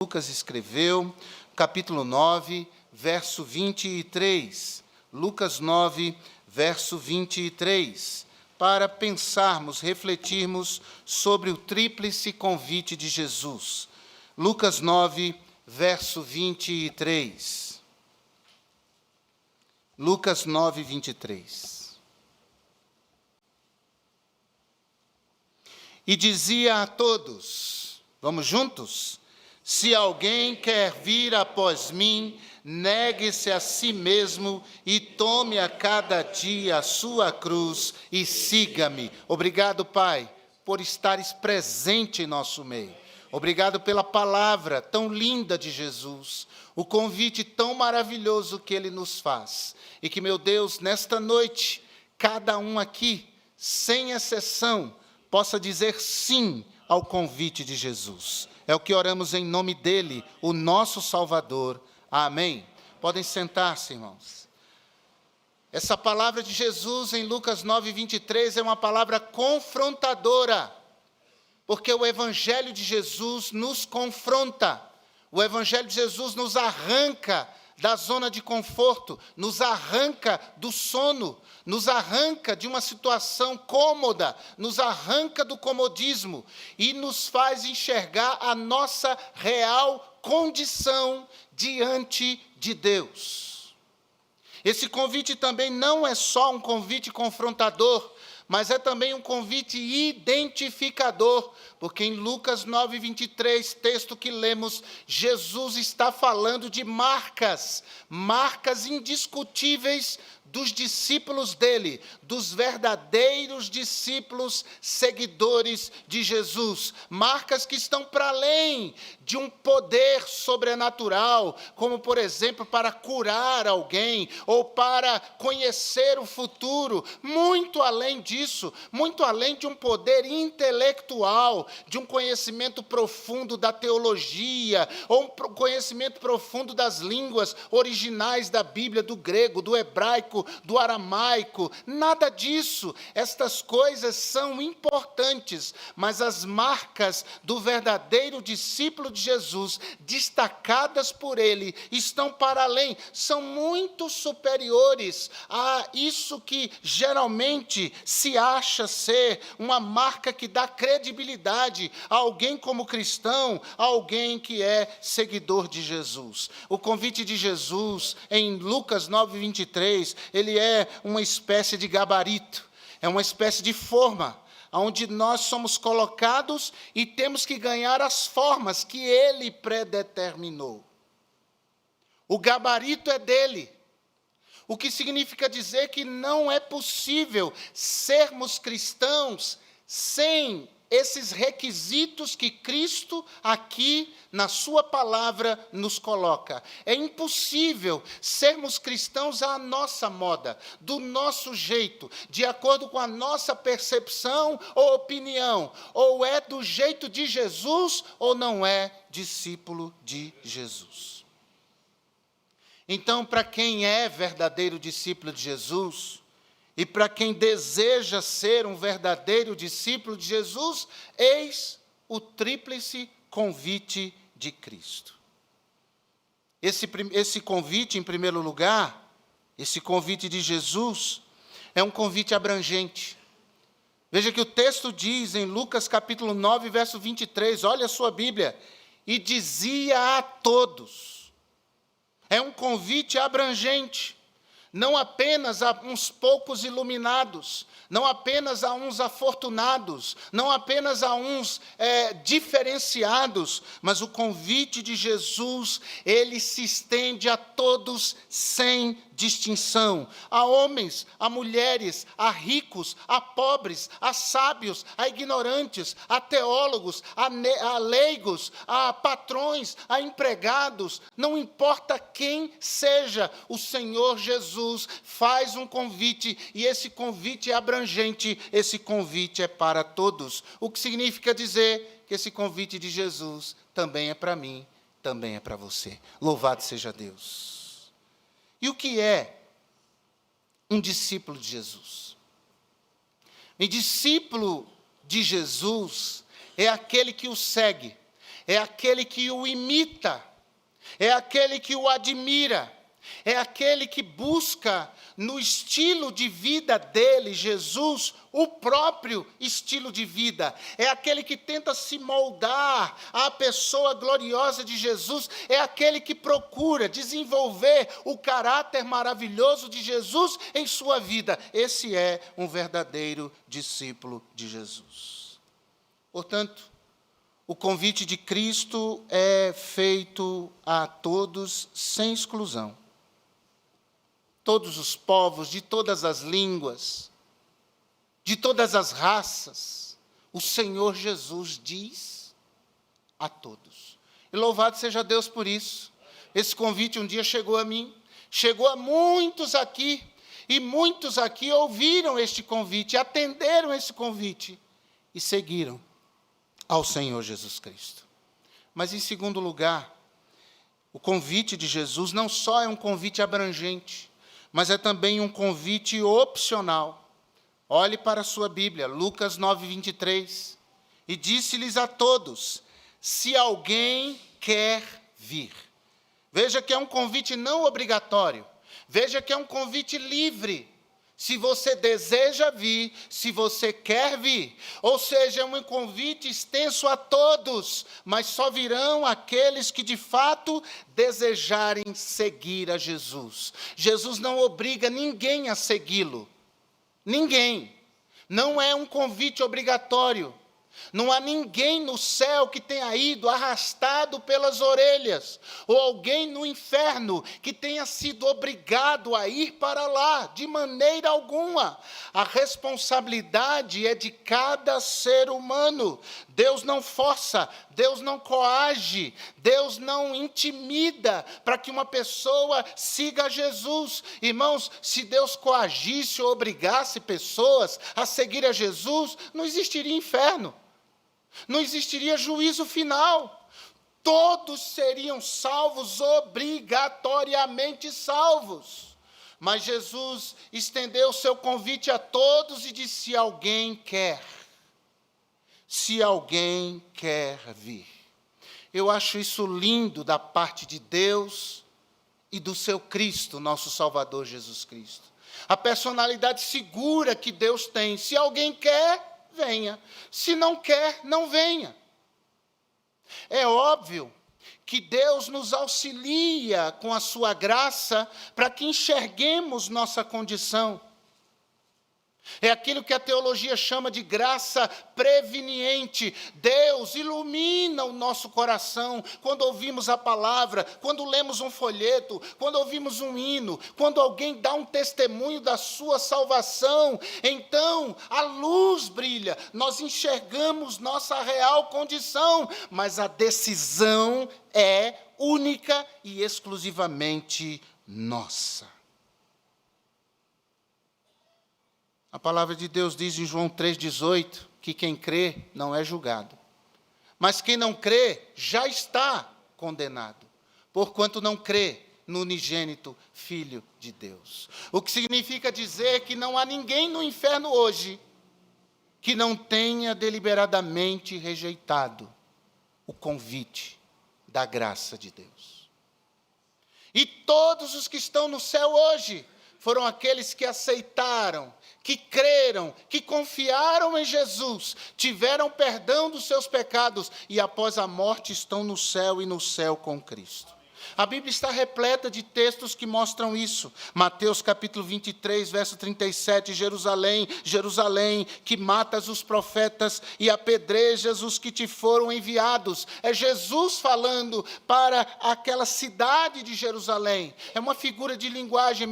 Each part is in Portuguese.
Lucas escreveu, capítulo 9, verso 23. Lucas 9, verso 23. Para pensarmos, refletirmos sobre o tríplice convite de Jesus. Lucas 9, verso 23. Lucas 9, 23. E dizia a todos, vamos juntos? Se alguém quer vir após mim, negue-se a si mesmo e tome a cada dia a sua cruz e siga-me. Obrigado, Pai, por estares presente em nosso meio. Obrigado pela palavra tão linda de Jesus, o convite tão maravilhoso que Ele nos faz. E que, meu Deus, nesta noite, cada um aqui, sem exceção, possa dizer sim ao convite de Jesus. É o que oramos em nome dEle, o nosso Salvador. Amém. Podem sentar-se, irmãos. Essa palavra de Jesus em Lucas 9, 23 é uma palavra confrontadora, porque o Evangelho de Jesus nos confronta. O Evangelho de Jesus nos arranca da zona de conforto, nos arranca do sono, nos arranca de uma situação cômoda, nos arranca do comodismo e nos faz enxergar a nossa real condição diante de Deus. Esse convite também não é só um convite confrontador, mas é também um convite identificador, porque em Lucas 9, 23, texto que lemos, Jesus está falando de marcas indiscutíveis dos discípulos dele, dos verdadeiros discípulos seguidores de Jesus. Marcas que estão para além de um poder sobrenatural, como, por exemplo, para curar alguém ou para conhecer o futuro. Muito além disso, muito além de um poder intelectual, de um conhecimento profundo da teologia, ou um conhecimento profundo das línguas originais da Bíblia, do grego, do hebraico, do aramaico, nada disso. Estas coisas são importantes, mas as marcas do verdadeiro discípulo de Jesus, destacadas por ele, estão para além, são muito superiores a isso que geralmente se acha ser uma marca que dá credibilidade a alguém como cristão, a alguém que é seguidor de Jesus. O convite de Jesus em Lucas 9, 23, ele é uma espécie de gabarito, é uma espécie de forma, onde nós somos colocados e temos que ganhar as formas que ele predeterminou. O gabarito é dele, o que significa dizer que não é possível sermos cristãos sem esses requisitos que Cristo aqui na sua palavra nos coloca. É impossível sermos cristãos à nossa moda, do nosso jeito, de acordo com a nossa percepção ou opinião. Ou é do jeito de Jesus ou não é discípulo de Jesus. Então, para quem é verdadeiro discípulo de Jesus, e para quem deseja ser um verdadeiro discípulo de Jesus, eis o tríplice convite de Cristo. Esse convite, em primeiro lugar, esse convite de Jesus, é um convite abrangente. Veja que o texto diz em Lucas capítulo 9, verso 23, olha a sua Bíblia, e dizia a todos. É um convite abrangente. Não apenas a uns poucos iluminados, não apenas a uns afortunados, não apenas a uns diferenciados, mas o convite de Jesus, ele se estende a todos sem distinção, a homens, a mulheres, a ricos, a pobres, a sábios, a ignorantes, a teólogos, a leigos, a patrões, a empregados, não importa quem seja, o Senhor Jesus faz um convite, e esse convite é abrangente, esse convite é para todos. O que significa dizer que esse convite de Jesus também é para mim, também é para você. Louvado seja Deus. E o que é um discípulo de Jesus? Um discípulo de Jesus é aquele que o segue, é aquele que o imita, é aquele que o admira, é aquele que busca no estilo de vida dele, Jesus, o próprio estilo de vida. É aquele que tenta se moldar à pessoa gloriosa de Jesus. É aquele que procura desenvolver o caráter maravilhoso de Jesus em sua vida. Esse é um verdadeiro discípulo de Jesus. Portanto, o convite de Cristo é feito a todos sem exclusão. Todos os povos, de todas as línguas, de todas as raças, o Senhor Jesus diz a todos. E louvado seja Deus por isso. Esse convite um dia chegou a mim, chegou a muitos aqui, e muitos aqui ouviram este convite, atenderam esse convite e seguiram ao Senhor Jesus Cristo. Mas, em segundo lugar, o convite de Jesus não só é um convite abrangente, mas é também um convite opcional. Olhe para a sua Bíblia, Lucas 9:23. E disse-lhes a todos: se alguém quer vir. Veja que é um convite não obrigatório. Veja que é um convite livre. Se você deseja vir, se você quer vir. Ou seja, é um convite extenso a todos, mas só virão aqueles que de fato desejarem seguir a Jesus. Jesus não obriga ninguém a segui-lo. Ninguém. Não é um convite obrigatório. Não há ninguém no céu que tenha ido arrastado pelas orelhas, ou alguém no inferno que tenha sido obrigado a ir para lá, de maneira alguma. A responsabilidade é de cada ser humano. Deus não força, Deus não coage, Deus não intimida para que uma pessoa siga Jesus. Irmãos, se Deus coagisse ou obrigasse pessoas a seguir a Jesus, não existiria inferno. Não existiria juízo final. Todos seriam salvos, obrigatoriamente salvos. Mas Jesus estendeu o seu convite a todos e disse: se alguém quer vir. Eu acho isso lindo da parte de Deus e do seu Cristo, nosso Salvador Jesus Cristo. A personalidade segura que Deus tem. Se alguém quer, venha. Se não quer, não venha. É óbvio que Deus nos auxilia com a sua graça para que enxerguemos nossa condição. É aquilo que a teologia chama de graça preveniente. Deus ilumina o nosso coração quando ouvimos a palavra, quando lemos um folheto, quando ouvimos um hino, quando alguém dá um testemunho da sua salvação. Então, a luz brilha, nós enxergamos nossa real condição, mas a decisão é única e exclusivamente nossa. A palavra de Deus diz em João 3,18 que quem crê não é julgado. Mas quem não crê já está condenado, porquanto não crê no unigênito Filho de Deus. O que significa dizer que não há ninguém no inferno hoje que não tenha deliberadamente rejeitado o convite da graça de Deus. E todos os que estão no céu hoje foram aqueles que aceitaram, que creram, que confiaram em Jesus, tiveram perdão dos seus pecados e após a morte estão no céu e no céu com Cristo. A Bíblia está repleta de textos que mostram isso. Mateus capítulo 23, verso 37, Jerusalém, Jerusalém, que matas os profetas e apedrejas os que te foram enviados. É Jesus falando para aquela cidade de Jerusalém. É uma figura de linguagem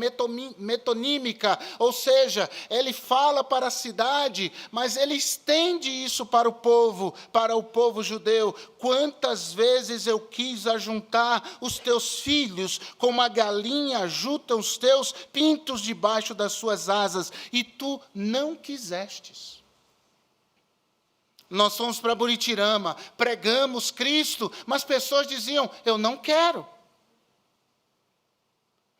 metonímica, ou seja, ele fala para a cidade, mas ele estende isso para o povo judeu. Quantas vezes eu quis ajuntar os teus filhos, como a galinha ajunta os teus pintos debaixo das suas asas, e tu não quisestes. Nós fomos para Buritirama, pregamos Cristo, mas pessoas diziam: eu não quero.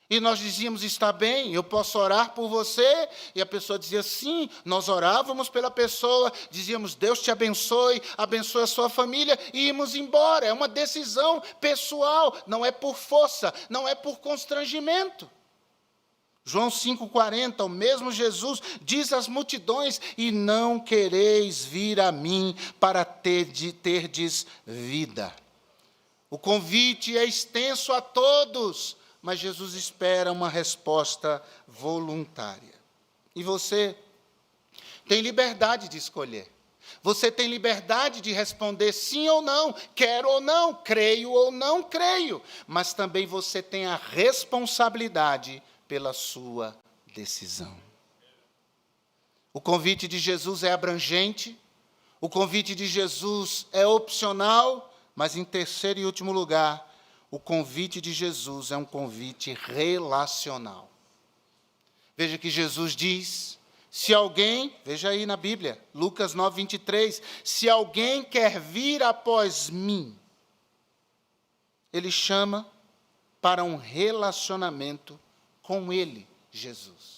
E nós dizíamos, está bem, eu posso orar por você. E a pessoa dizia, sim, nós orávamos pela pessoa, dizíamos, Deus te abençoe, abençoe a sua família, e íamos embora. É uma decisão pessoal, não é por força, não é por constrangimento. João 5,40, o mesmo Jesus diz às multidões, e não quereis vir a mim para terdes vida. O convite é extenso a todos, mas Jesus espera uma resposta voluntária. E você tem liberdade de escolher. Você tem liberdade de responder sim ou não, quero ou não, creio ou não creio. Mas também você tem a responsabilidade pela sua decisão. O convite de Jesus é abrangente, o convite de Jesus é opcional, mas em terceiro e último lugar, o convite de Jesus é um convite relacional. Veja que Jesus diz, se alguém, veja aí na Bíblia, Lucas 9:23, se alguém quer vir após mim, ele chama para um relacionamento com ele, Jesus.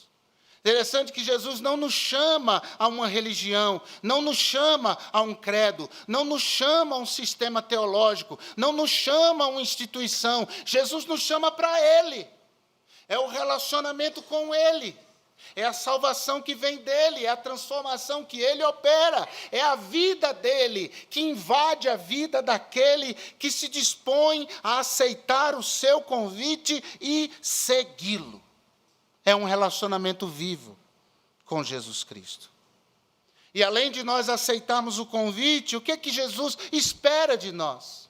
Interessante que Jesus não nos chama a uma religião, não nos chama a um credo, não nos chama a um sistema teológico, não nos chama a uma instituição. Jesus nos chama para Ele. É o relacionamento com Ele. É a salvação que vem dEle, é a transformação que Ele opera, é a vida dEle que invade a vida daquele que se dispõe a aceitar o seu convite e segui-lo. É um relacionamento vivo com Jesus Cristo. E além de nós aceitarmos o convite, o que é que Jesus espera de nós?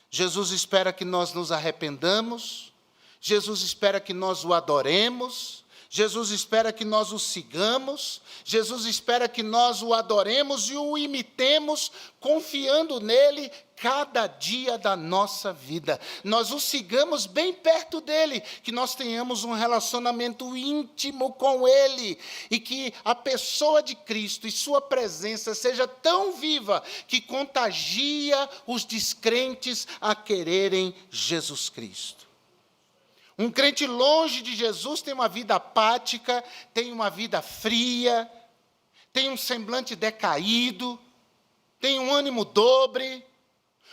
Jesus espera que nós nos arrependamos, Jesus espera que nós o adoremos, Jesus espera que nós o sigamos, Jesus espera que nós o adoremos e o imitemos, confiando nele cada dia da nossa vida. Nós o sigamos bem perto dele, que nós tenhamos um relacionamento íntimo com ele, e que a pessoa de Cristo e sua presença seja tão viva que contagia os descrentes a quererem Jesus Cristo. Um crente longe de Jesus tem uma vida apática, tem uma vida fria, tem um semblante decaído, tem um ânimo dobre.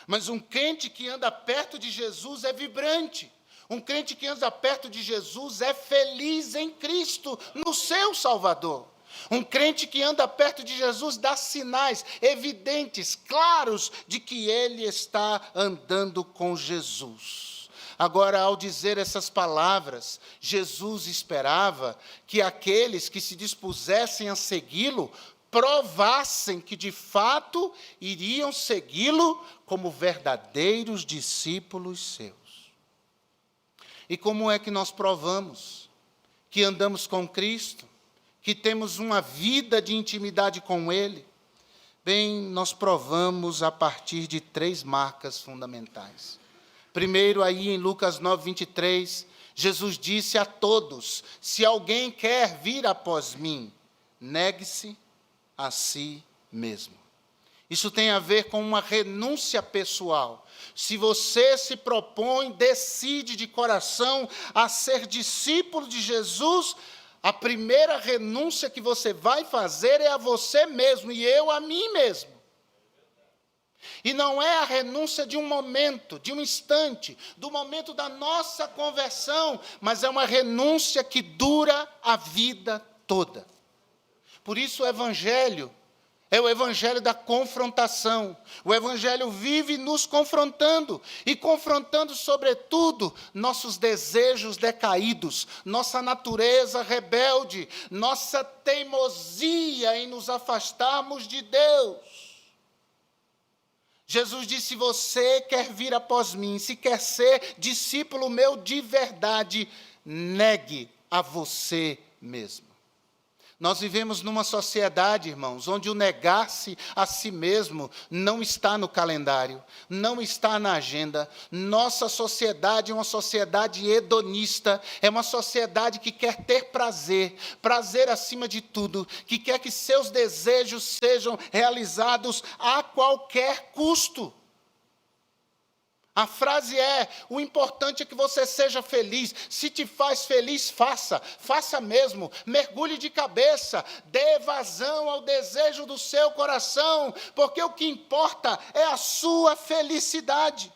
Mas um crente que anda perto de Jesus é vibrante. Um crente que anda perto de Jesus é feliz em Cristo, no seu Salvador. Um crente que anda perto de Jesus dá sinais evidentes, claros, de que ele está andando com Jesus. Agora, ao dizer essas palavras, Jesus esperava que aqueles que se dispusessem a segui-lo provassem que, de fato, iriam segui-lo como verdadeiros discípulos seus. E como é que nós provamos que andamos com Cristo, que temos uma vida de intimidade com Ele? Bem, nós provamos a partir de 3 marcas fundamentais. Primeiro, aí em Lucas 9:23, Jesus disse a todos, se alguém quer vir após mim, negue-se a si mesmo. Isso tem a ver com uma renúncia pessoal. Se você se propõe, decide de coração a ser discípulo de Jesus, a primeira renúncia que você vai fazer é a você mesmo, e eu a mim mesmo. E não é a renúncia de um momento, de um instante, do momento da nossa conversão, mas é uma renúncia que dura a vida toda. Por isso o Evangelho é o Evangelho da confrontação. O Evangelho vive nos confrontando, e confrontando, sobretudo, nossos desejos decaídos, nossa natureza rebelde, nossa teimosia em nos afastarmos de Deus. Jesus disse, se você quer vir após mim, se quer ser discípulo meu de verdade, negue a você mesmo. Nós vivemos numa sociedade, irmãos, onde o negar-se a si mesmo não está no calendário, não está na agenda. Nossa sociedade é uma sociedade hedonista, é uma sociedade que quer ter prazer, prazer acima de tudo, que quer que seus desejos sejam realizados a qualquer custo. A frase é: o importante é que você seja feliz. Se te faz feliz, faça mesmo. Mergulhe de cabeça, dê vazão ao desejo do seu coração, porque o que importa é a sua felicidade.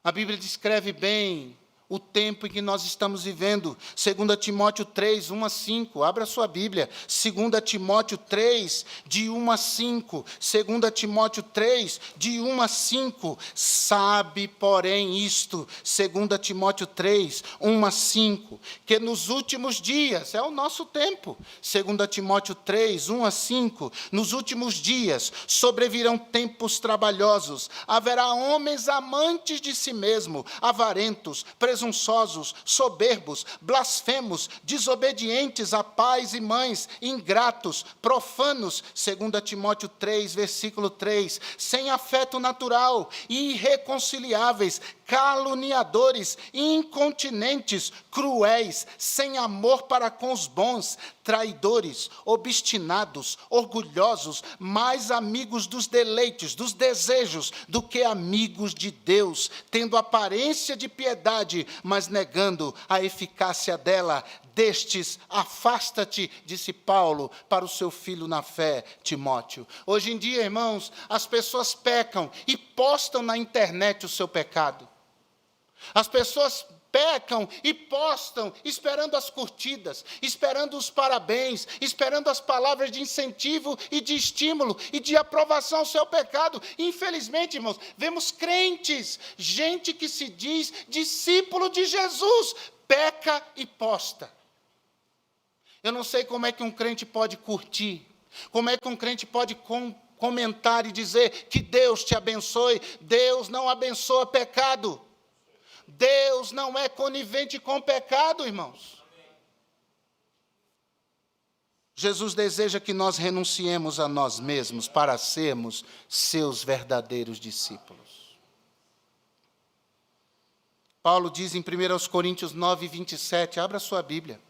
A Bíblia descreve bem o tempo em que nós estamos vivendo. 2 Timóteo 3, 1 a 5. Abra sua Bíblia. 2 Timóteo 3, de 1 a 5. 2 Timóteo 3, de 1 a 5. Sabe, porém, isto. 2 Timóteo 3, 1 a 5. Que nos últimos dias, é o nosso tempo. 2 Timóteo 3, 1 a 5. Nos últimos dias sobrevirão tempos trabalhosos. Haverá homens amantes de si mesmo, avarentos, presunçosos, soberbos, blasfemos, desobedientes a pais e mães, ingratos, profanos, 2 Timóteo 3, versículo 3, sem afeto natural, irreconciliáveis, caluniadores, incontinentes, cruéis, sem amor para com os bons, traidores, obstinados, orgulhosos, mais amigos dos deleites, dos desejos, do que amigos de Deus, tendo aparência de piedade, mas negando a eficácia dela. Destes, afasta-te, disse Paulo para o seu filho na fé, Timóteo. Hoje em dia, irmãos, as pessoas pecam e postam na internet o seu pecado. As pessoas pecam e postam, esperando as curtidas, esperando os parabéns, esperando as palavras de incentivo e de estímulo e de aprovação ao seu pecado. Infelizmente, irmãos, vemos crentes, gente que se diz discípulo de Jesus, peca e posta. Eu não sei como é que um crente pode curtir, como é que um crente pode comentar e dizer que Deus te abençoe. Deus não abençoa pecado. Deus não é conivente com o pecado, irmãos. Jesus deseja que nós renunciemos a nós mesmos para sermos seus verdadeiros discípulos. Paulo diz em 1 Coríntios 9, 27, abra sua Bíblia.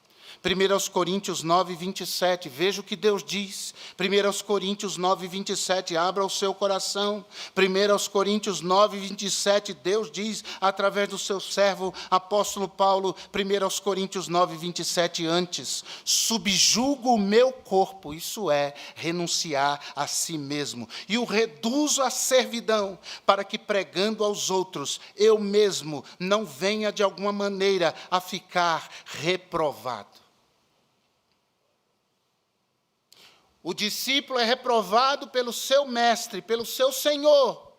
1 Coríntios 9, 27, veja o que Deus diz. 1 Coríntios 9, 27, abra o seu coração. 1 Coríntios 9, 27, Deus diz, através do seu servo, apóstolo Paulo, 1 Coríntios 9, 27, antes, subjugo o meu corpo, isso é, renunciar a si mesmo, e o reduzo à servidão, para que pregando aos outros, eu mesmo não venha de alguma maneira a ficar reprovado. O discípulo é reprovado pelo seu mestre, pelo seu Senhor,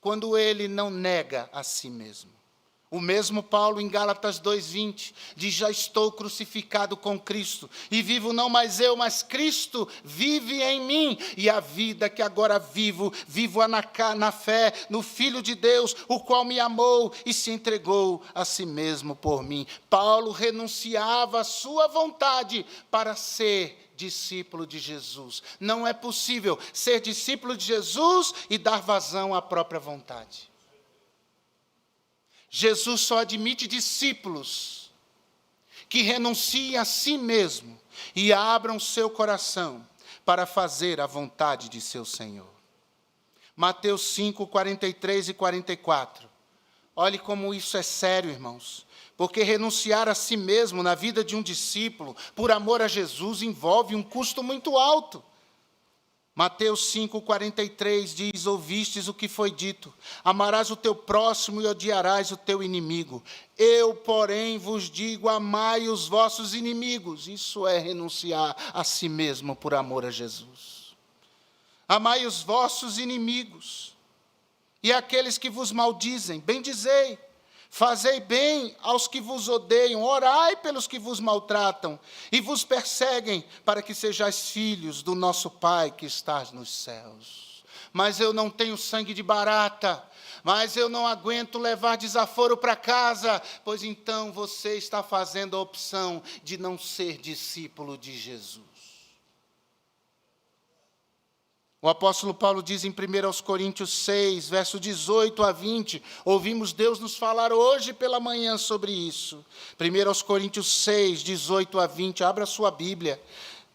quando ele não nega a si mesmo. O mesmo Paulo, em Gálatas 2,20, diz: já estou crucificado com Cristo, e vivo não mais eu, mas Cristo vive em mim, e a vida que agora vivo na fé, no Filho de Deus, o qual me amou e se entregou a si mesmo por mim. Paulo renunciava à sua vontade para ser discípulo de Jesus. Não é possível ser discípulo de Jesus e dar vazão à própria vontade. Jesus só admite discípulos que renunciem a si mesmo e abram seu coração para fazer a vontade de seu Senhor. Mateus 5, 43 e 44. Olhe como isso é sério, irmãos. Porque renunciar a si mesmo na vida de um discípulo, por amor a Jesus, envolve um custo muito alto. Mateus 5, 43 diz: ouvistes o que foi dito, amarás o teu próximo e odiarás o teu inimigo. Eu, porém, vos digo, amai os vossos inimigos. Isso é renunciar a si mesmo por amor a Jesus. Amai os vossos inimigos, e aqueles que vos maldizem, bendizei. Fazei bem aos que vos odeiam, orai pelos que vos maltratam e vos perseguem, para que sejais filhos do nosso Pai que estás nos céus. Mas eu não tenho sangue de barata, mas eu não aguento levar desaforo para casa, pois então você está fazendo a opção de não ser discípulo de Jesus. O apóstolo Paulo diz em 1 Coríntios 6, verso 18 a 20, ouvimos Deus nos falar hoje pela manhã sobre isso. 1 Coríntios 6, 18 a 20, abra sua Bíblia.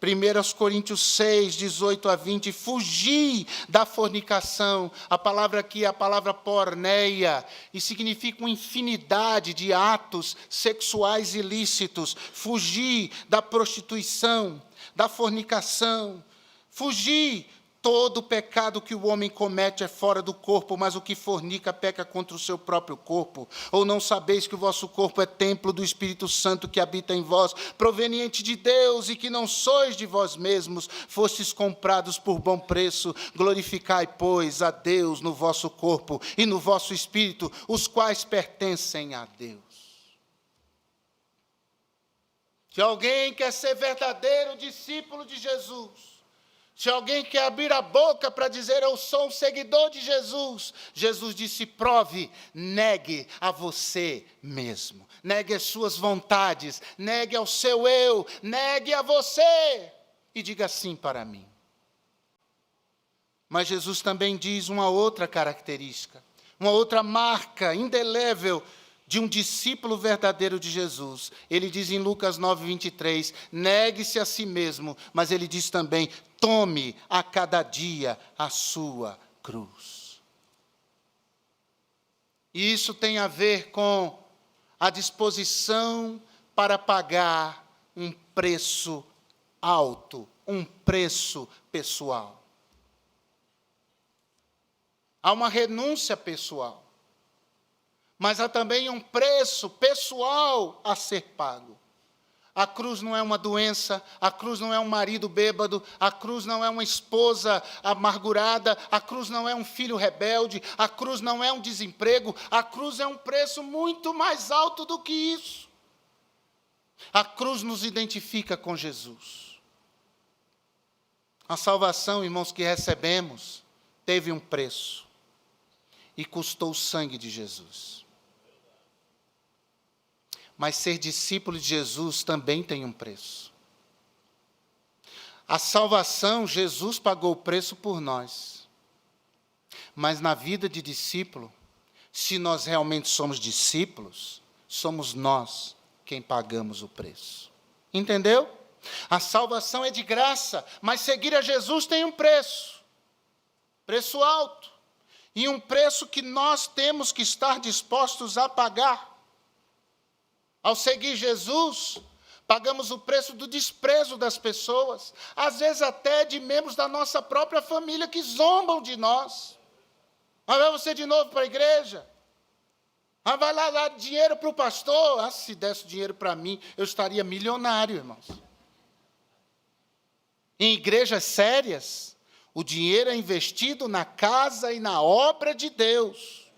1 Coríntios 6, 18 a 20, fugi da fornicação. A palavra aqui é a palavra porneia, e significa uma infinidade de atos sexuais ilícitos. Fugir da prostituição, da fornicação. Fugir. Todo pecado que o homem comete é fora do corpo, mas o que fornica peca contra o seu próprio corpo. Ou não sabeis que o vosso corpo é templo do Espírito Santo que habita em vós, proveniente de Deus, e que não sois de vós mesmos, fostes comprados por bom preço. Glorificai, pois, a Deus no vosso corpo e no vosso espírito, os quais pertencem a Deus. Se alguém quer ser verdadeiro discípulo de Jesus, se alguém quer abrir a boca para dizer eu sou um seguidor de Jesus, Jesus disse: prove, negue a você mesmo, negue as suas vontades, negue ao seu eu, negue a você e diga sim para mim. Mas Jesus também diz uma outra característica, uma outra marca indelével de um discípulo verdadeiro de Jesus. Ele diz em Lucas 9, 23, negue-se a si mesmo, mas ele diz também, tome a cada dia a sua cruz. E isso tem a ver com a disposição para pagar um preço alto, um preço pessoal. Há uma renúncia pessoal. Mas há também um preço pessoal a ser pago. A cruz não é uma doença, a cruz não é um marido bêbado, a cruz não é uma esposa amargurada, a cruz não é um filho rebelde, a cruz não é um desemprego, a cruz é um preço muito mais alto do que isso. A cruz nos identifica com Jesus. A salvação, irmãos, que recebemos, teve um preço e custou o sangue de Jesus. Mas ser discípulo de Jesus também tem um preço. A salvação, Jesus pagou o preço por nós. Mas na vida de discípulo, se nós realmente somos discípulos, somos nós quem pagamos o preço. Entendeu? A salvação é de graça, mas seguir a Jesus tem um preço. Preço alto. E um preço que nós temos que estar dispostos a pagar. Ao seguir Jesus, pagamos o preço do desprezo das pessoas, às vezes até de membros da nossa própria família que zombam de nós. Mas vai você de novo para a igreja? Vai lá dar dinheiro para o pastor? Se desse dinheiro para mim, eu estaria milionário, irmãos. Em igrejas sérias, o dinheiro é investido na casa e na obra de Deus.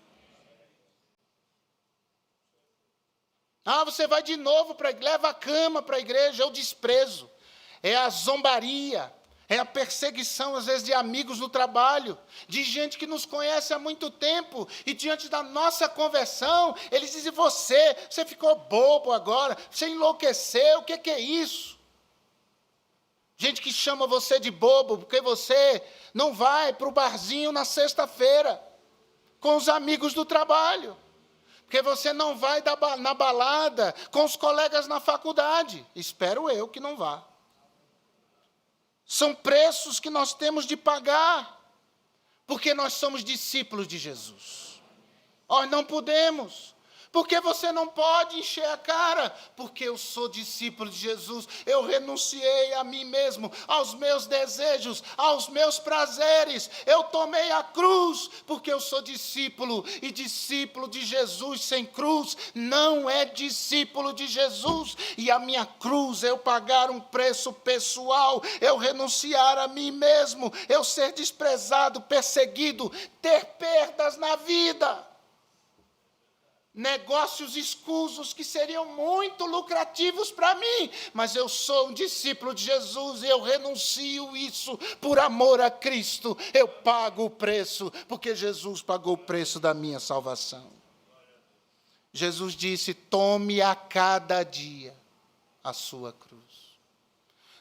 Você vai de novo para a igreja, leva a cama para a igreja, é o desprezo, é a zombaria, é a perseguição, às vezes, de amigos no trabalho, de gente que nos conhece há muito tempo, e diante da nossa conversão, eles dizem, você ficou bobo agora, você enlouqueceu, o que é isso? Gente que chama você de bobo, porque você não vai para o barzinho na sexta-feira, com os amigos do trabalho. Porque você não vai na balada com os colegas na faculdade. Espero eu que não vá. São preços que nós temos de pagar. Porque nós somos discípulos de Jesus. Nós não podemos. Porque você não pode encher a cara? Porque eu sou discípulo de Jesus. Eu renunciei a mim mesmo, aos meus desejos, aos meus prazeres. Eu tomei a cruz, porque eu sou discípulo. E discípulo de Jesus sem cruz não é discípulo de Jesus. E a minha cruz é eu pagar um preço pessoal, eu renunciar a mim mesmo, eu ser desprezado, perseguido, ter perdas na vida. Negócios escusos que seriam muito lucrativos para mim, mas eu sou um discípulo de Jesus e eu renuncio isso por amor a Cristo. Eu pago o preço, porque Jesus pagou o preço da minha salvação. Jesus disse, tome a cada dia a sua cruz.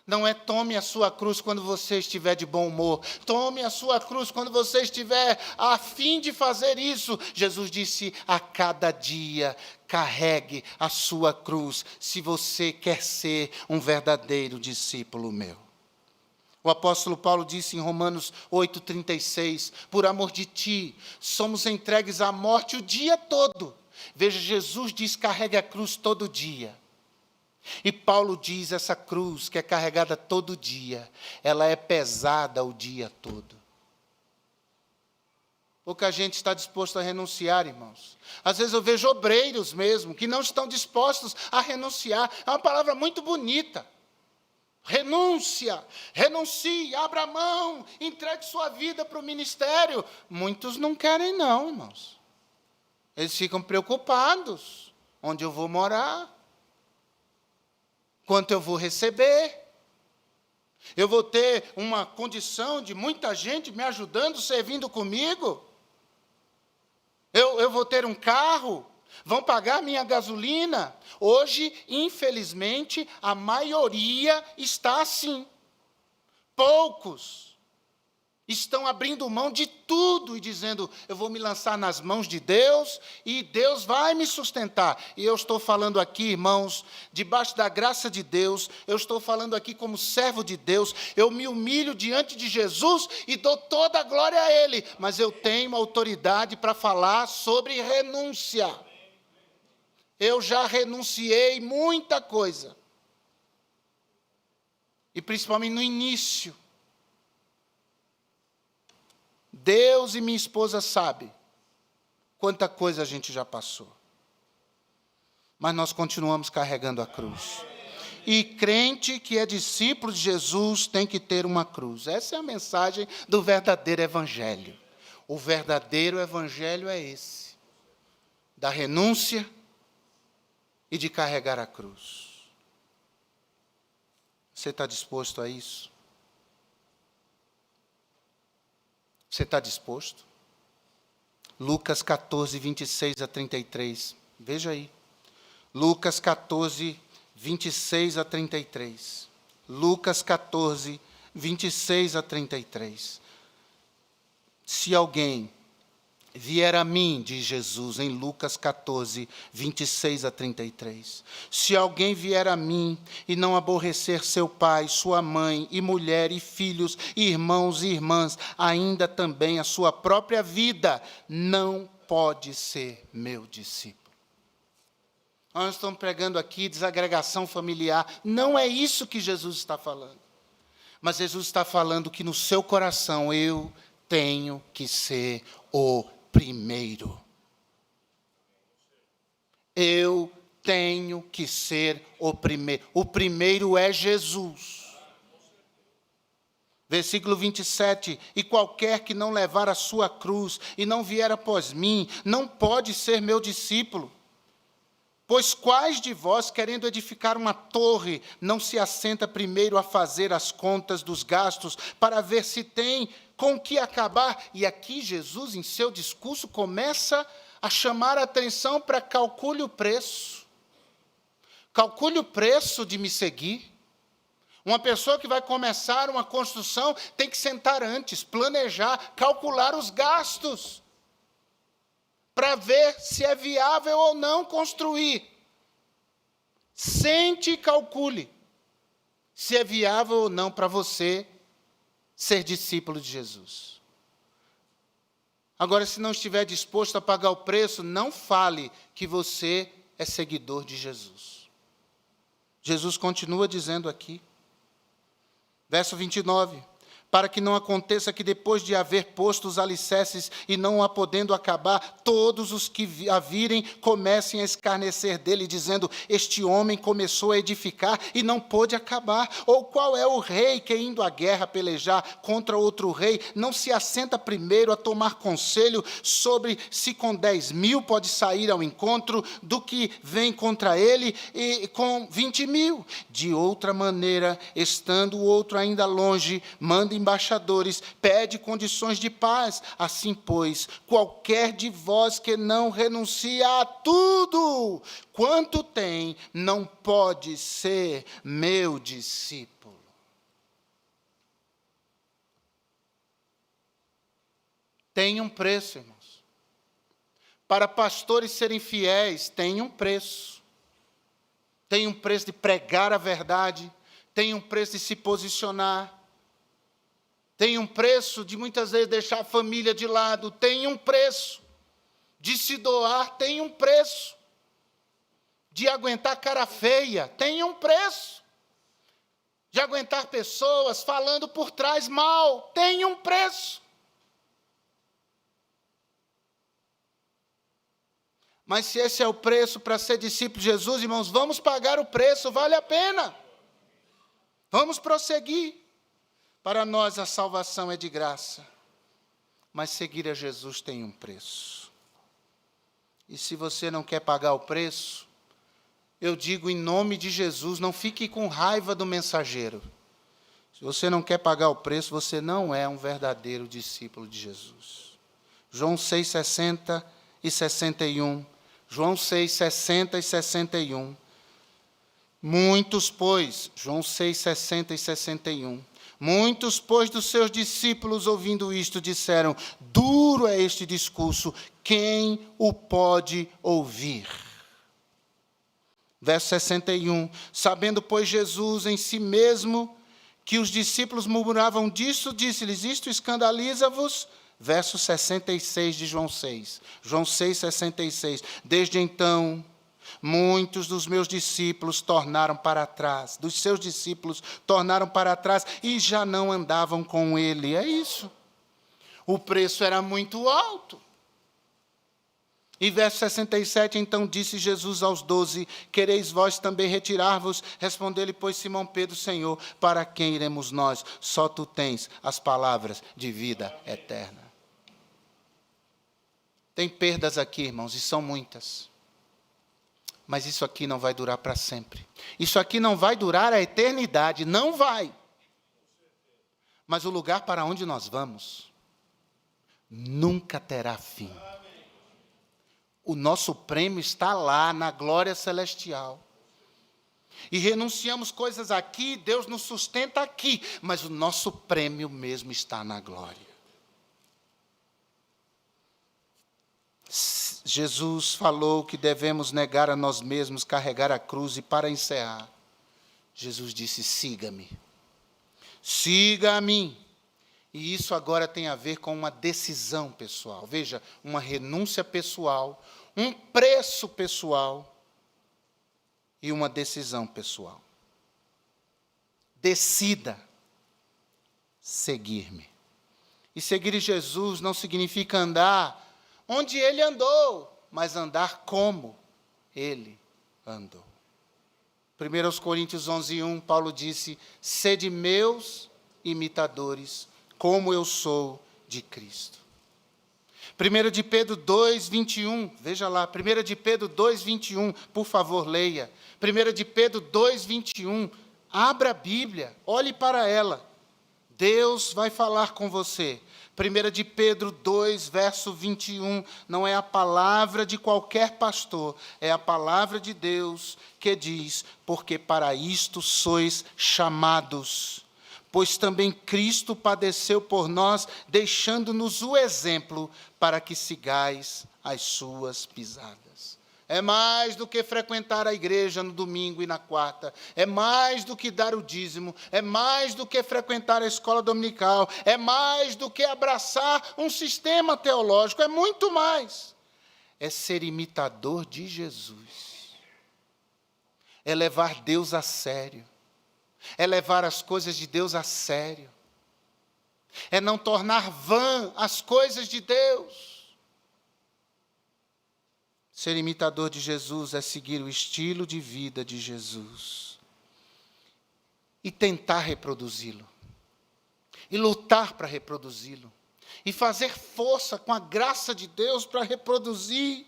Não é tome a sua cruz quando você estiver de bom humor. Tome a sua cruz quando você estiver a fim de fazer isso. Jesus disse, a cada dia, carregue a sua cruz, se você quer ser um verdadeiro discípulo meu. O apóstolo Paulo disse em Romanos 8,36, por amor de ti, somos entregues à morte o dia todo. Veja, Jesus diz, carregue a cruz todo dia. E Paulo diz, essa cruz que é carregada todo dia, ela é pesada o dia todo. Pouca gente está disposto a renunciar, irmãos. Às vezes eu vejo obreiros mesmo, que não estão dispostos a renunciar. É uma palavra muito bonita. Renúncia, renuncie, abra mão, entregue sua vida para o ministério. Muitos não querem não, irmãos. Eles ficam preocupados. Onde eu vou morar? Quanto eu vou receber? Eu vou ter uma condição de muita gente me ajudando, servindo comigo? Eu vou ter um carro? Vão pagar minha gasolina? Hoje, infelizmente, a maioria está assim. Poucos estão abrindo mão de tudo e dizendo, eu vou me lançar nas mãos de Deus e Deus vai me sustentar. E eu estou falando aqui, irmãos, debaixo da graça de Deus, eu estou falando aqui como servo de Deus, eu me humilho diante de Jesus e dou toda a glória a Ele, mas eu tenho autoridade para falar sobre renúncia. Eu já renunciei muita coisa. E principalmente no início. Deus e minha esposa sabem quanta coisa a gente já passou. Mas nós continuamos carregando a cruz. E crente que é discípulo de Jesus tem que ter uma cruz. Essa é a mensagem do verdadeiro evangelho. O verdadeiro evangelho é esse. Da renúncia e de carregar a cruz. Você está disposto a isso? Você está disposto? Lucas 14, 26 a 33. Veja aí. Lucas 14, 26 a 33. Lucas 14, 26 a 33. Se alguém vier a mim, diz Jesus em Lucas 14, 26 a 33. Se alguém vier a mim e não aborrecer seu pai, sua mãe, e mulher, e filhos, e irmãos e irmãs, ainda também a sua própria vida, não pode ser meu discípulo. Nós estamos pregando aqui desagregação familiar. Não é isso que Jesus está falando. Mas Jesus está falando que no seu coração eu tenho que ser o primeiro. Eu tenho que ser o primeiro. O primeiro é Jesus. Versículo 27. E qualquer que não levar a sua cruz e não vier após mim, não pode ser meu discípulo. Pois quais de vós, querendo edificar uma torre, não se assenta primeiro a fazer as contas dos gastos, para ver se tem com o que acabar? E aqui Jesus, em seu discurso, começa a chamar a atenção para calcule o preço. Calcule o preço de me seguir. Uma pessoa que vai começar uma construção tem que sentar antes, planejar, calcular os gastos, para ver se é viável ou não construir. Sente e calcule se é viável ou não para você ser discípulo de Jesus. Agora, se não estiver disposto a pagar o preço, não fale que você é seguidor de Jesus. Jesus continua dizendo aqui, verso 29, para que não aconteça que depois de haver posto os alicerces e não a podendo acabar, todos os que a virem comecem a escarnecer dele, dizendo, este homem começou a edificar e não pôde acabar. Ou qual é o rei que, indo à guerra pelejar contra outro rei, não se assenta primeiro a tomar conselho sobre se com 10.000 pode sair ao encontro do que vem contra ele e com 20.000? De outra maneira, estando o outro ainda longe, manda embaixadores, pede condições de paz. Assim, pois, qualquer de vós que não renuncia a tudo quanto tem, não pode ser meu discípulo. Tem um preço, irmãos. Para pastores serem fiéis, tem um preço. Tem um preço de pregar a verdade, tem um preço de se posicionar. Tem um preço de muitas vezes deixar a família de lado, tem um preço. De se doar, tem um preço. De aguentar cara feia, tem um preço. De aguentar pessoas falando por trás mal, tem um preço. Mas se esse é o preço para ser discípulo de Jesus, irmãos, vamos pagar o preço, vale a pena. Vamos prosseguir. Para nós a salvação é de graça, mas seguir a Jesus tem um preço. E se você não quer pagar o preço, eu digo em nome de Jesus, não fique com raiva do mensageiro. Se você não quer pagar o preço, você não é um verdadeiro discípulo de Jesus. João 6, 60 e 61. João 6, 60 e 61. Muitos, pois, João 6, 60 e 61. Muitos, pois, dos seus discípulos, ouvindo isto, disseram: duro é este discurso, quem o pode ouvir? Verso 61. Sabendo, pois, Jesus em si mesmo que os discípulos murmuravam disso, disse-lhes: isto escandaliza-vos? Verso 66 de João 6. João 6, 66. Desde então, muitos dos meus discípulos tornaram para trás, dos seus discípulos tornaram para trás e já não andavam com ele. É isso. O preço era muito alto. E verso 67, então disse Jesus aos 12, quereis vós também retirar-vos? Respondeu-lhe, pois, Simão Pedro: Senhor, para quem iremos nós? Só tu tens as palavras de vida eterna. Tem perdas aqui, irmãos, e são muitas. Mas isso aqui não vai durar para sempre. Isso aqui não vai durar a eternidade, não vai. Mas o lugar para onde nós vamos nunca terá fim. O nosso prêmio está lá, na glória celestial. E renunciamos coisas aqui, Deus nos sustenta aqui, mas o nosso prêmio mesmo está na glória. Jesus falou que devemos negar a nós mesmos, carregar a cruz, e para encerrar, Jesus disse: siga-me. Siga a mim. E isso agora tem a ver com uma decisão pessoal. Veja, uma renúncia pessoal, um preço pessoal e uma decisão pessoal. Decida seguir-me. E seguir Jesus não significa andar onde ele andou, mas andar como ele andou. 1 Coríntios 11:1, Paulo disse: sede meus imitadores, como eu sou de Cristo. 1 de Pedro 2:21, veja lá, 1 de Pedro 2:21, por favor, leia. 1 de Pedro 2:21, abra a Bíblia, olhe para ela. Deus vai falar com você. 1 de Pedro 2, verso 21, não é a palavra de qualquer pastor, é a palavra de Deus que diz: porque para isto sois chamados. Pois também Cristo padeceu por nós, deixando-nos o exemplo para que sigais as suas pisadas. É mais do que frequentar a igreja no domingo e na quarta. É mais do que dar o dízimo. É mais do que frequentar a escola dominical. É mais do que abraçar um sistema teológico. É muito mais. É ser imitador de Jesus. É levar Deus a sério. É levar as coisas de Deus a sério. É não tornar vã as coisas de Deus. Ser imitador de Jesus é seguir o estilo de vida de Jesus. E tentar reproduzi-lo. E lutar para reproduzi-lo. E fazer força com a graça de Deus para reproduzir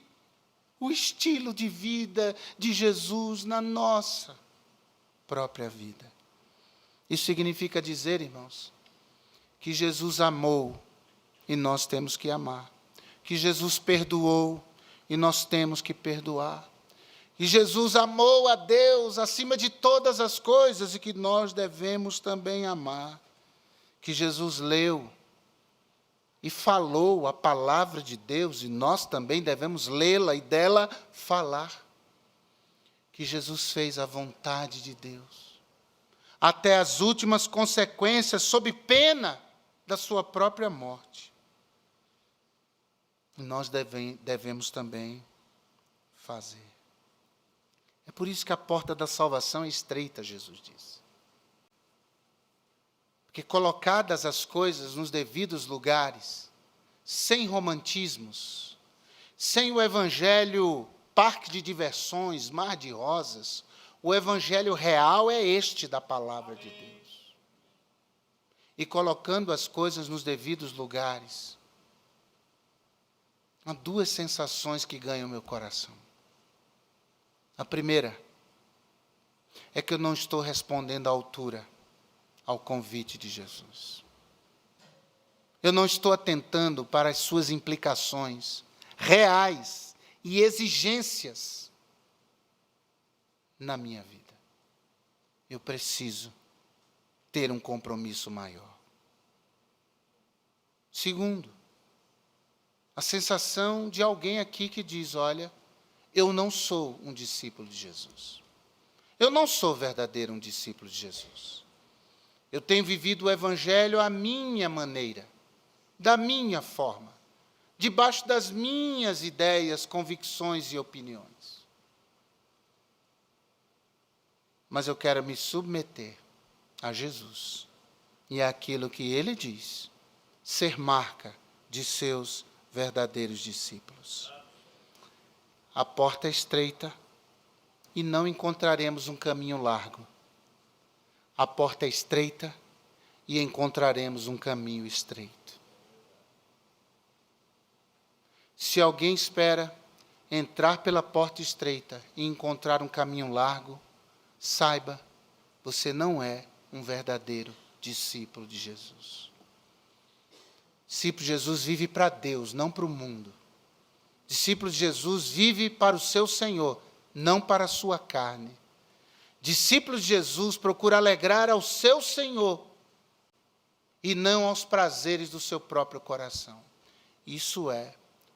o estilo de vida de Jesus na nossa própria vida. Isso significa dizer, irmãos, que Jesus amou e nós temos que amar. Que Jesus perdoou e nós temos que perdoar. E Jesus amou a Deus acima de todas as coisas e que nós devemos também amar. Que Jesus leu e falou a palavra de Deus e nós também devemos lê-la e dela falar. Que Jesus fez a vontade de Deus até as últimas consequências, sob pena da sua própria morte. E nós devemos também fazer. É por isso que a porta da salvação é estreita, Jesus diz. Porque colocadas as coisas nos devidos lugares, sem romantismos, sem o evangelho parque de diversões, mar de rosas, o evangelho real é este da palavra de Deus. E colocando as coisas nos devidos lugares, há duas sensações que ganham meu coração. A primeira é que eu não estou respondendo à altura ao convite de Jesus. Eu não estou atentando para as suas implicações reais e exigências na minha vida. Eu preciso ter um compromisso maior. Segundo, a sensação de alguém aqui que diz, olha, eu não sou um discípulo de Jesus. Eu não sou verdadeiro um discípulo de Jesus. Eu tenho vivido o evangelho à minha maneira, da minha forma, debaixo das minhas ideias, convicções e opiniões. Mas eu quero me submeter a Jesus e àquilo que Ele diz, ser marca de seus verdadeiros discípulos. A porta é estreita e não encontraremos um caminho largo. A porta é estreita e encontraremos um caminho estreito. Se alguém espera entrar pela porta estreita e encontrar um caminho largo, saiba, você não é um verdadeiro discípulo de Jesus. Discípulo de Jesus vive para Deus, não para o mundo. Discípulo de Jesus vive para o seu Senhor, não para a sua carne. Discípulo de Jesus procura alegrar ao seu Senhor e não aos prazeres do seu próprio coração. Isso é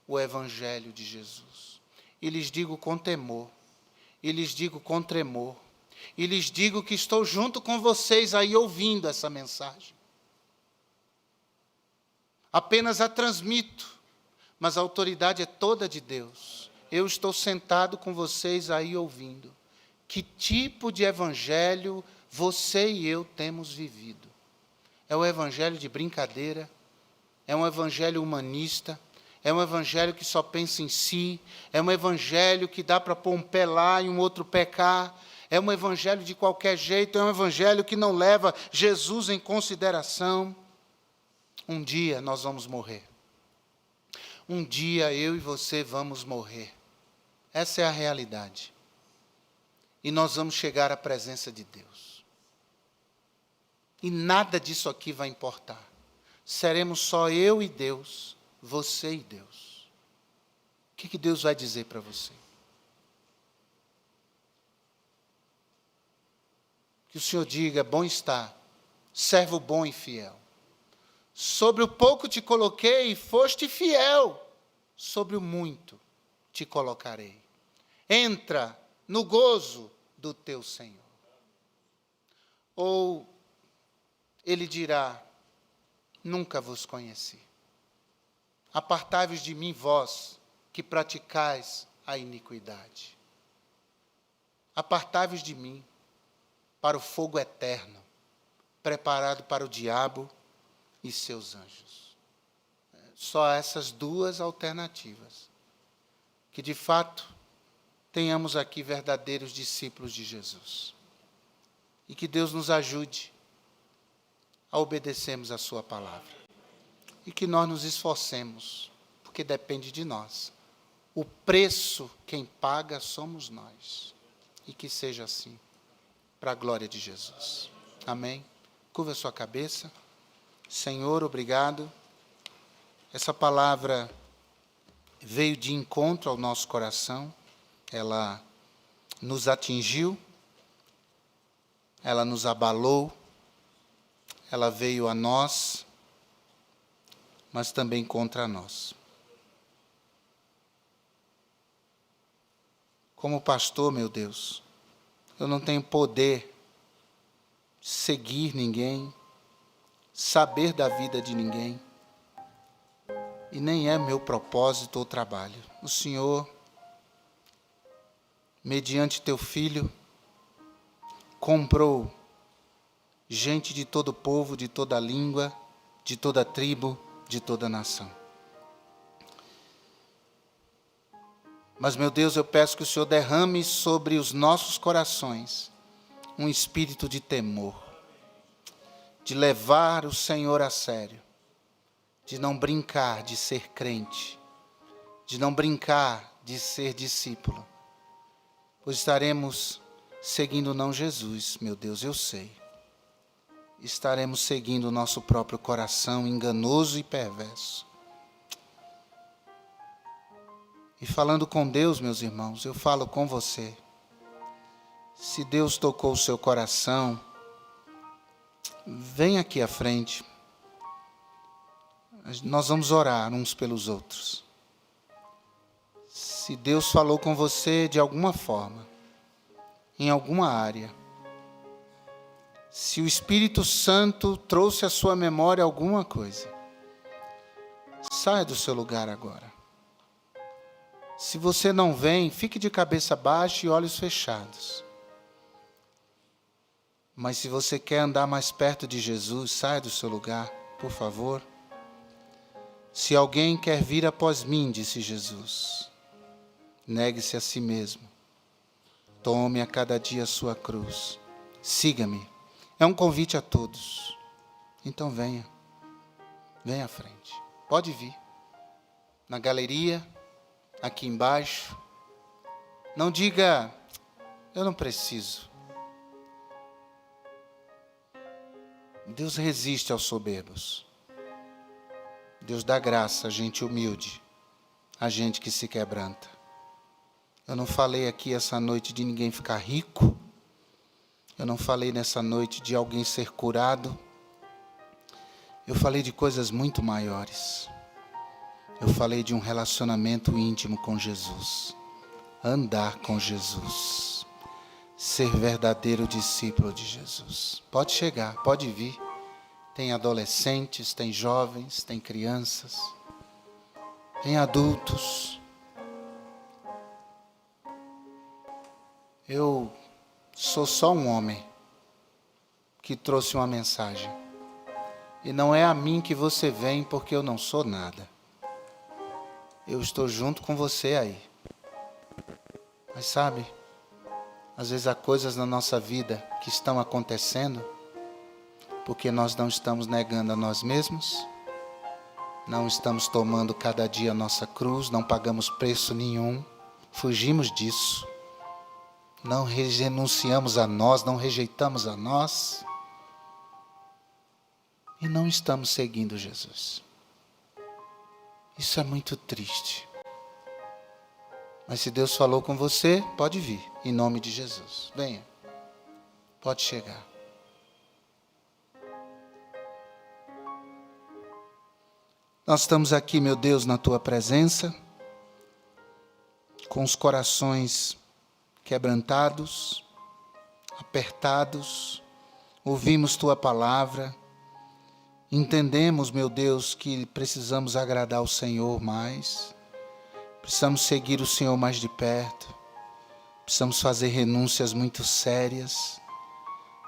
o Evangelho de Jesus. E lhes digo com temor, e lhes digo com tremor, e lhes digo que estou junto com vocês aí ouvindo essa mensagem. Apenas a transmito, mas a autoridade é toda de Deus. Eu estou sentado com vocês aí ouvindo. Que tipo de evangelho você e eu temos vivido? É um evangelho de brincadeira? É um evangelho humanista? É um evangelho que só pensa em si? É um evangelho que dá para pôr um pé lá e um outro pé cá? É um evangelho de qualquer jeito? É um evangelho que não leva Jesus em consideração? Um dia nós vamos morrer. Um dia eu e você vamos morrer. Essa é a realidade. E nós vamos chegar à presença de Deus. E nada disso aqui vai importar. Seremos só eu e Deus, você e Deus. O que Deus vai dizer para você? Que o Senhor diga, bom está, servo bom e fiel. Sobre o pouco te coloquei e foste fiel. Sobre o muito te colocarei. Entra no gozo do teu Senhor. Ou Ele dirá, nunca vos conheci. Apartai-vos de mim, vós, que praticais a iniquidade. Apartai-vos de mim, para o fogo eterno, preparado para o diabo e seus anjos. Só essas duas alternativas. Que, de fato, tenhamos aqui verdadeiros discípulos de Jesus. E que Deus nos ajude a obedecermos a sua palavra. E que nós nos esforcemos, porque depende de nós. O preço, quem paga, somos nós. E que seja assim, para a glória de Jesus. Amém? Curva a sua cabeça. Senhor, obrigado. Essa palavra veio de encontro ao nosso coração. Ela nos atingiu. Ela nos abalou. Ela veio a nós, mas também contra nós. Como pastor, meu Deus, eu não tenho poder de seguir ninguém, saber da vida de ninguém. E nem é meu propósito ou trabalho. O Senhor, mediante teu Filho, comprou gente de todo povo, de toda língua, de toda tribo, de toda nação. Mas, meu Deus, eu peço que o Senhor derrame sobre os nossos corações um espírito de temor, de levar o Senhor a sério, de não brincar de ser crente, de não brincar de ser discípulo, pois estaremos seguindo não Jesus, meu Deus, eu sei. Estaremos seguindo o nosso próprio coração enganoso e perverso. E falando com Deus, meus irmãos, eu falo com você. Se Deus tocou o seu coração, vem aqui à frente. Nós vamos orar uns pelos outros. Se Deus falou com você de alguma forma, em alguma área, se o Espírito Santo trouxe à sua memória alguma coisa, saia do seu lugar agora. Se você não vem, fique de cabeça baixa e olhos fechados. Mas se você quer andar mais perto de Jesus, saia do seu lugar, por favor. Se alguém quer vir após mim, disse Jesus, negue-se a si mesmo. Tome a cada dia a sua cruz. Siga-me. É um convite a todos. Então venha. Venha à frente. Pode vir. Na galeria, aqui embaixo. Não diga, eu não preciso. Deus resiste aos soberbos. Deus dá graça a gente humilde, a gente que se quebranta. Eu não falei aqui essa noite de ninguém ficar rico. Eu não falei nessa noite de alguém ser curado. Eu falei de coisas muito maiores. Eu falei de um relacionamento íntimo com Jesus. Andar com Jesus. Ser verdadeiro discípulo de Jesus. Pode chegar, pode vir. Tem adolescentes, tem jovens, tem crianças, tem adultos. Eu sou só um homem que trouxe uma mensagem. E não é a mim que você vem porque eu não sou nada. Eu estou junto com você aí. Mas sabe, às vezes há coisas na nossa vida que estão acontecendo porque nós não estamos negando a nós mesmos, não estamos tomando cada dia a nossa cruz, não pagamos preço nenhum, fugimos disso, não renunciamos a nós, não rejeitamos a nós e não estamos seguindo Jesus. Isso é muito triste. Mas se Deus falou com você, pode vir, em nome de Jesus. Venha, pode chegar. Nós estamos aqui, meu Deus, na Tua presença, com os corações quebrantados, apertados, ouvimos Tua palavra, entendemos, meu Deus, que precisamos agradar o Senhor mais, precisamos seguir o Senhor mais de perto, precisamos fazer renúncias muito sérias.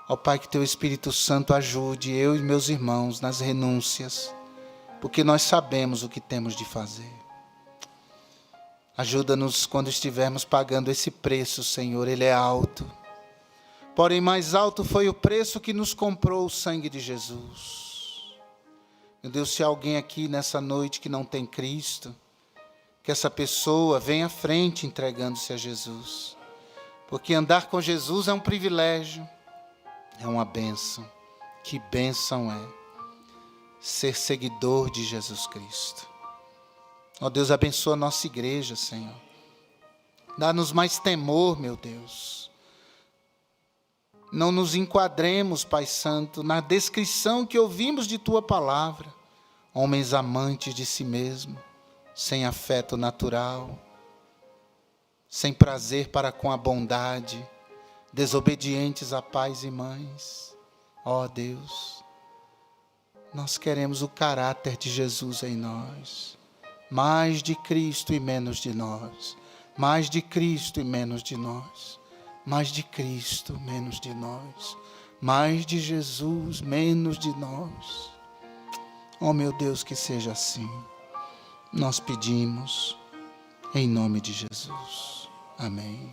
Ó Pai, que Teu Espírito Santo ajude eu e meus irmãos nas renúncias, porque nós sabemos o que temos de fazer. Ajuda-nos quando estivermos pagando esse preço, Senhor, ele é alto. Porém, mais alto foi o preço que nos comprou o sangue de Jesus. Meu Deus, se há alguém aqui nessa noite que não tem Cristo, que essa pessoa venha à frente entregando-se a Jesus. Porque andar com Jesus é um privilégio, é uma bênção. Que bênção é ser seguidor de Jesus Cristo. Ó Deus, abençoa a nossa igreja, Senhor. Dá-nos mais temor, meu Deus. Não nos enquadremos, Pai Santo, na descrição que ouvimos de Tua palavra. Homens amantes de si mesmo, sem afeto natural, sem prazer para com a bondade, desobedientes a pais e mães. Ó Deus, Nós queremos o caráter de Jesus em nós. Mais de Cristo e menos de nós. Mais de Cristo e menos de nós. Mais de Cristo, menos de nós. Mais de Jesus, menos de nós. Oh, meu Deus, que seja assim. Nós pedimos em nome de Jesus. Amém.